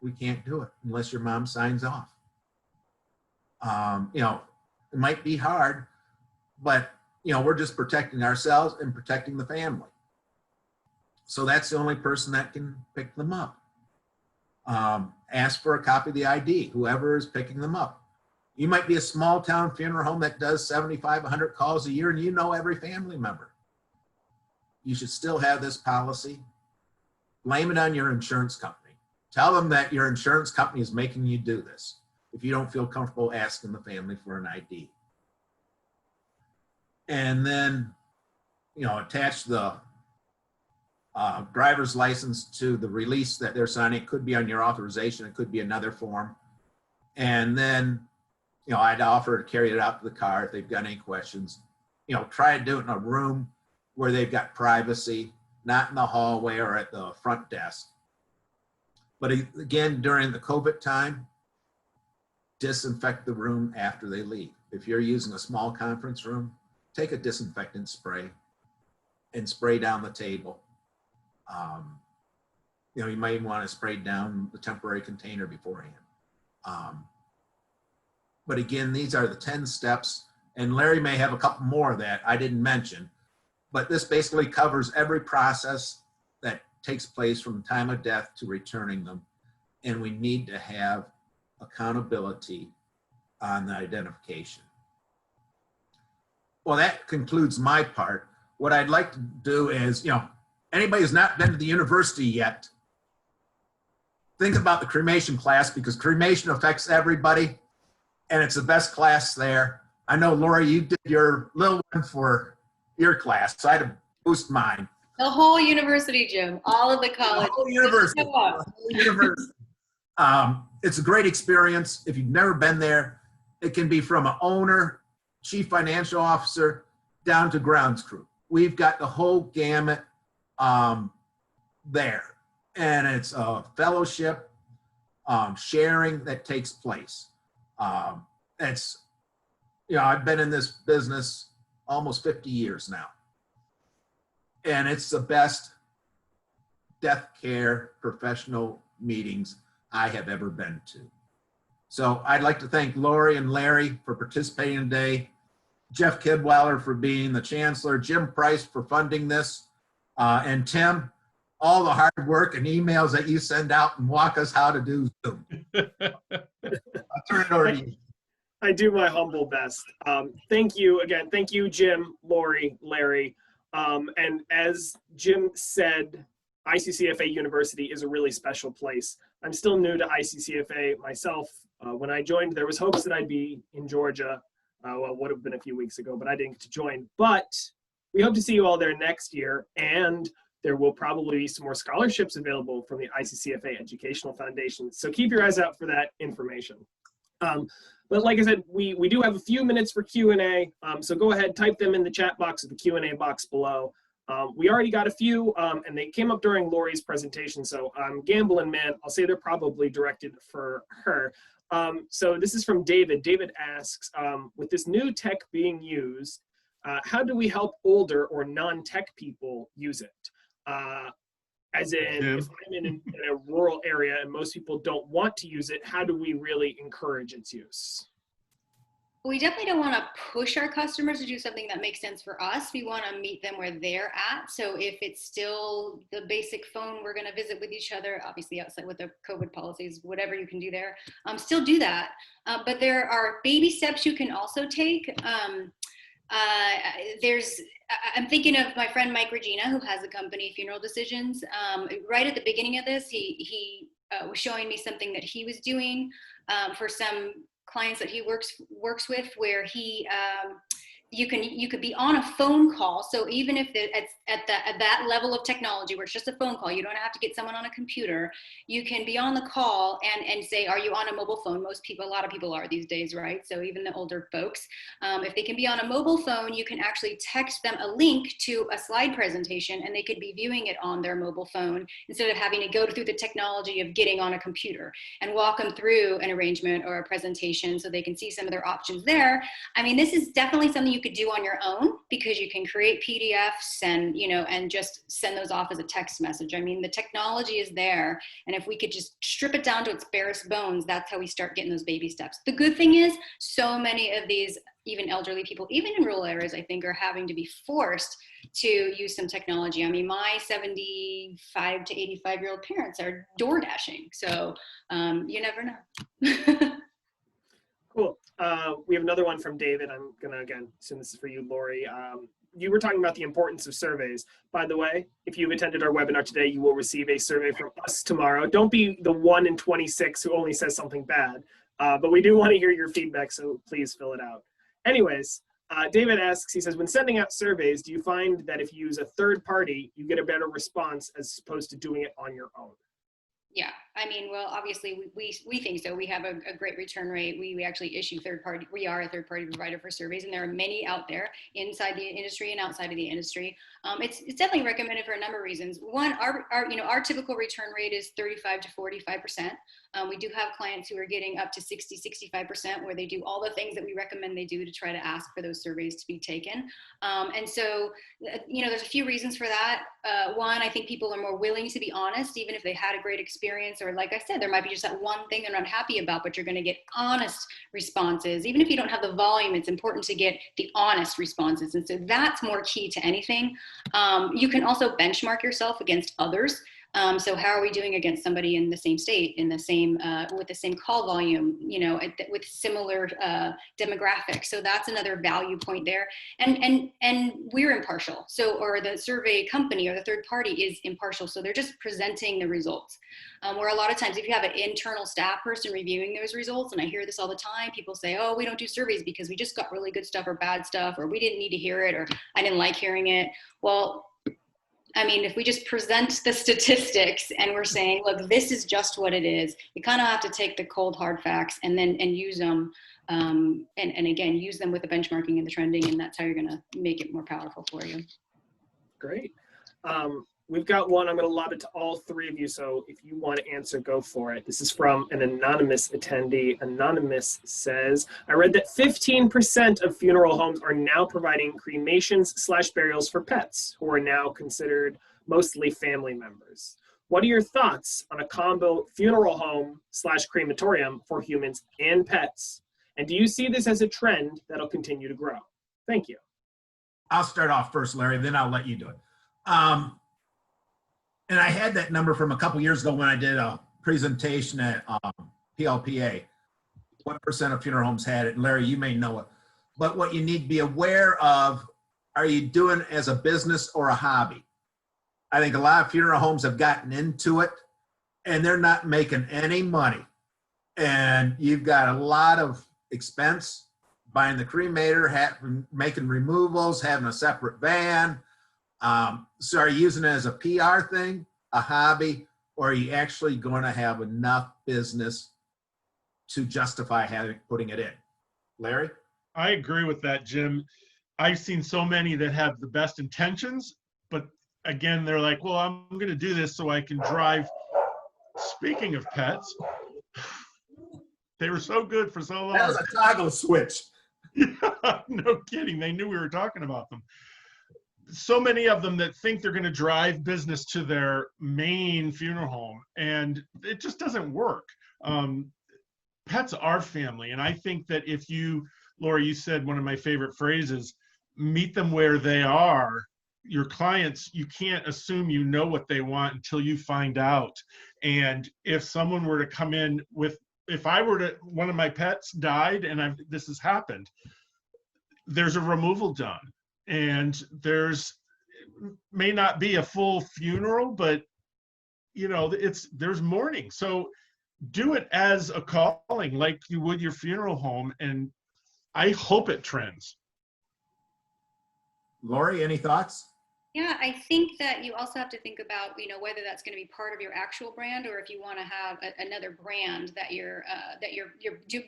we can't do it unless your mom signs off. It might be hard, but we're just protecting ourselves and protecting the family. So that's the only person that can pick them up. Ask for a copy of the ID, whoever is picking them up. You might be a small town funeral home that does 75, 100 calls a year, and you know every family member. You should still have this policy. Blame it on your insurance company. Tell them that your insurance company is making you do this if you don't feel comfortable asking the family for an ID. And then, attach the driver's license to the release that they're signing. It could be on your authorization. It could be another form. And then, I'd offer to carry it out to the car if they've got any questions. Try to do it in a room where they've got privacy, not in the hallway or at the front desk. But again, during the COVID time, disinfect the room after they leave. If you're using a small conference room, take a disinfectant spray and spray down the table. You might want to spray down the temporary container beforehand. But again, these are the 10 steps, and Larry may have a couple more that I didn't mention, but this basically covers every process that takes place from the time of death to returning them. And we need to have accountability on the identification. Well, that concludes my part. What I'd like to do is, anybody who's not been to the university yet, think about the cremation class, because cremation affects everybody and it's the best class there. I know, Lori, you did your little one for your class, so I had to boost mine. The whole university, Jim, all of the college. The whole university. The whole university. It's a great experience. If you've never been there, it can be from an owner, chief financial officer, down to grounds crew. We've got the whole gamut there. And it's a fellowship, sharing that takes place. It's, I've been in this business almost 50 years now. And it's the best death care professional meetings I have ever been to. So I'd like to thank Lori and Larry for participating today, Jeff Kidweiler for being the chancellor, Jim Price for funding this, and Tim, all the hard work and emails that you send out and walk us how to do Zoom. I'll turn it over to you. I do my humble best. Thank you again. Thank you, Jim, Lori, Larry. And as Jim said, ICCFA University is a really special place. I'm still new to ICCFA myself. When I joined, there was hopes that I'd be in Georgia. Well, it would have been a few weeks ago, but I didn't get to join. But we hope to see you all there next year. And there will probably be some more scholarships available from the ICCFA Educational Foundation. So keep your eyes out for that information. But like I said, we do have a few minutes for Q&A. So go ahead, type them in the chat box or the Q&A box below. We already got a few, and they came up during Lori's presentation. So I'm gambling, man. I'll say they're probably directed for her. So this is from David. David asks, with this new tech being used, how do we help older or non-tech people use it? As in, if I'm in a rural area and most people don't want to use it, how do we really encourage its use? We definitely don't want to push our customers to do something that makes sense for us. We want to meet them where they're at. So if it's still the basic phone, we're going to visit with each other, obviously outside with the COVID policies, whatever you can do there, still do that. But there are baby steps you can also take. I'm thinking of my friend Mike Regina, who has a company, Funeral Decisions. Right at the beginning of this, he was showing me something that he was doing for some clients that he works with, where he you could be on a phone call. So even if it's at that level of technology where it's just a phone call, you don't have to get someone on a computer. You can be on the call and say, are you on a mobile phone? A lot of people are these days, right? So even the older folks, if they can be on a mobile phone, you can actually text them a link to a slide presentation and they could be viewing it on their mobile phone instead of having to go through the technology of getting on a computer, and walk them through an arrangement or a presentation so they can see some of their options there. I mean, this is definitely something you could do on your own, because you can create PDFs and just send those off as a text message. I mean, the technology is there, and if we could just strip it down to its barest bones, that's how we start getting those baby steps. The good thing is, so many of these, even elderly people, even in rural areas, I think, are having to be forced to use some technology. I mean, my 75 to 85-year-old parents are door dashing, so you never know. Cool. We have another one from David. I'm gonna, again, assume this is for you, Lori. you were talking about the importance of surveys. By the way, if you've attended our webinar today, you will receive a survey from us tomorrow. Don't be the 1 in 26 who only says something bad, but we do want to hear your feedback, so please fill it out. Anyways, David asks, he says, when sending out surveys, do you find that if you use a third party, you get a better response as opposed to doing it on your own? Yeah, I mean, well, obviously we think so. We have a great return rate. We actually issue we are a third party provider for surveys, and there are many out there inside the industry and outside of the industry. It's definitely recommended for a number of reasons. One, our typical return rate is 35 to 45%. We do have clients who are getting up to 60, 65%, where they do all the things that we recommend they do to try to ask for those surveys to be taken. And so, there's a few reasons for that. One, I think people are more willing to be honest, even if they had a great experience, or like I said, there might be just that one thing they're not happy about, but you're going to get honest responses. Even if you don't have the volume, it's important to get the honest responses. And so that's more key to anything. You can also benchmark yourself against others. So how are we doing against somebody in the same state, in the same, with the same call volume, with similar demographics? So that's another value point there. And we're impartial. So, or the survey company or the third party is impartial. So they're just presenting the results. Where a lot of times if you have an internal staff person reviewing those results, and I hear this all the time, people say, oh, we don't do surveys because we just got really good stuff or bad stuff, or we didn't need to hear it, or I didn't like hearing it. Well, I mean, if we just present the statistics and we're saying, look, this is just what it is, you kind of have to take the cold hard facts and use them, and again, use them with the benchmarking and the trending, and that's how you're going to make it more powerful for you. Great. We've got one. I'm going to lob it to all three of you. So if you want to answer, go for it. This is from an anonymous attendee. Anonymous says, I read that 15% of funeral homes are now providing cremations/burials for pets who are now considered mostly family members. What are your thoughts on a combo funeral home/crematorium for humans and pets? And do you see this as a trend that'll continue to grow? Thank you. I'll start off first, Larry, then I'll let you do it. And I had that number from a couple years ago when I did a presentation at PLPA. What percent of funeral homes had it? And Larry, you may know it. But what you need to be aware of, are you doing it as a business or a hobby? I think a lot of funeral homes have gotten into it and they're not making any money. And you've got a lot of expense buying the cremator, making removals, having a separate van. So are you using it as a PR thing, a hobby, or are you actually going to have enough business to justify putting it in? Larry? I agree with that, Jim. I've seen so many that have the best intentions, but again, they're like, well, I'm going to do this so I can drive. Speaking of pets, they were so good for so long. That was a toggle switch. Yeah, no kidding. They knew we were talking about them. So many of them that think they're going to drive business to their main funeral home, and it just doesn't work. Pets are family, and I think that if you, Laura, you said one of my favorite phrases, meet them where they are. Your clients, you can't assume you know what they want until you find out. And if someone were to come in with, if I were to, one of my pets died and this has happened, there's a removal done. And may not be a full funeral, but there's mourning. So do it as a calling, like you would your funeral home, and I hope it trends. Lori, any thoughts? Yeah, I think that you also have to think about, whether that's going to be part of your actual brand, or if you want to have another brand that you're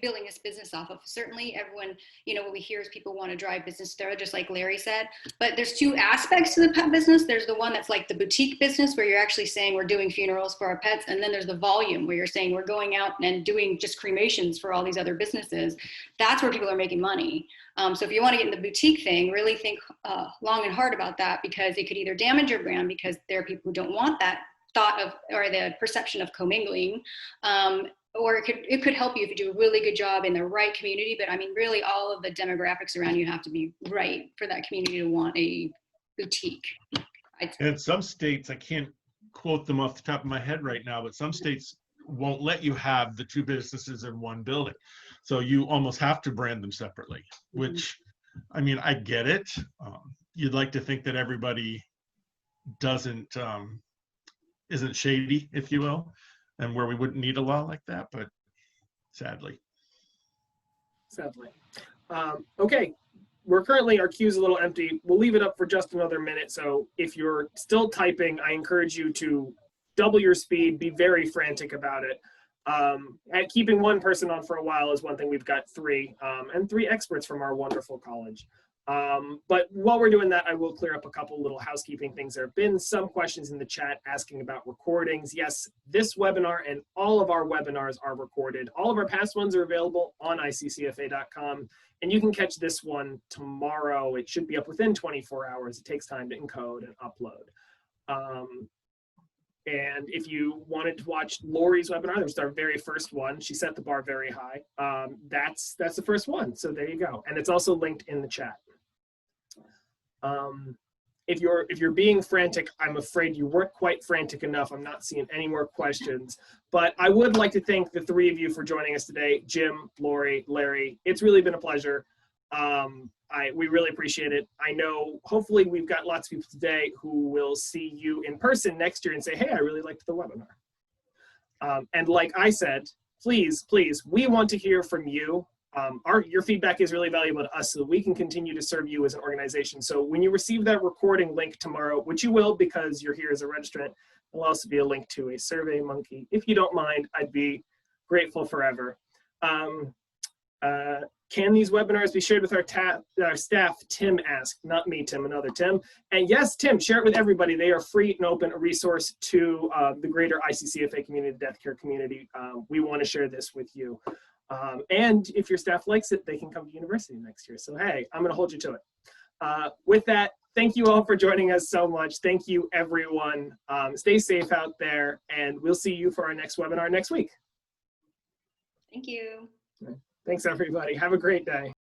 building this business off of. Certainly, everyone, what we hear is people want to drive business there, just like Larry said. But there's two aspects to the pet business. There's the one that's like the boutique business, where you're actually saying we're doing funerals for our pets, and then there's the volume, where you're saying we're going out and doing just cremations for all these other businesses. That's where people are making money. So if you want to get in the boutique thing, really think long and hard about that, because it could either damage your brand, because there are people who don't want that thought of, or the perception of commingling, or it could help you if you do a really good job in the right community. But I mean, really all of the demographics around you have to be right for that community to want a boutique. And some states, I can't quote them off the top of my head right now, but some states won't let you have the two businesses in one building. So you almost have to brand them separately, which, I mean, I get it. you'd like to think that everybody doesn't isn't shady, if you will, and where we wouldn't need a law like that, but sadly. Okay, we're currently, our queue's a little empty. We'll leave it up for just another minute. So if you're still typing, I encourage you to double your speed, be very frantic about it. And keeping one person on for a while is one thing. We've got three, and three experts from our wonderful college. But while we're doing that, I will clear up a couple little housekeeping things. There have been some questions in the chat asking about recordings. Yes, this webinar and all of our webinars are recorded. All of our past ones are available on ICCFA.com, and you can catch this one tomorrow. It should be up within 24 hours. It takes time to encode and upload. And if you wanted to watch Lori's webinar, that was our very first one. She set the bar very high. That's the first one. So there you go. And it's also linked in the chat. If you're being frantic, I'm afraid you weren't quite frantic enough. I'm not seeing any more questions, but I would like to thank the three of you for joining us today. Jim, Lori, Larry, it's really been a pleasure. We really appreciate it. I know hopefully we've got lots of people today who will see you in person next year and say, hey, I really liked the webinar. And like I said, please, we want to hear from you. Your feedback is really valuable to us so that we can continue to serve you as an organization. So when you receive that recording link tomorrow, which you will because you're here as a registrant, there'll also be a link to a Survey Monkey. If you don't mind, I'd be grateful forever. Can these webinars be shared with our staff? Tim asked, not me, Tim, another Tim. And yes, Tim, share it with everybody. They are free and open, a resource to the greater ICCFA community, the death care community. We want to share this with you. And if your staff likes it, they can come to university next year. So, hey, I'm going to hold you to it. With that, thank you all for joining us so much. Thank you, everyone. Stay safe out there, and we'll see you for our next webinar next week. Thank you. Thanks, everybody. Have a great day.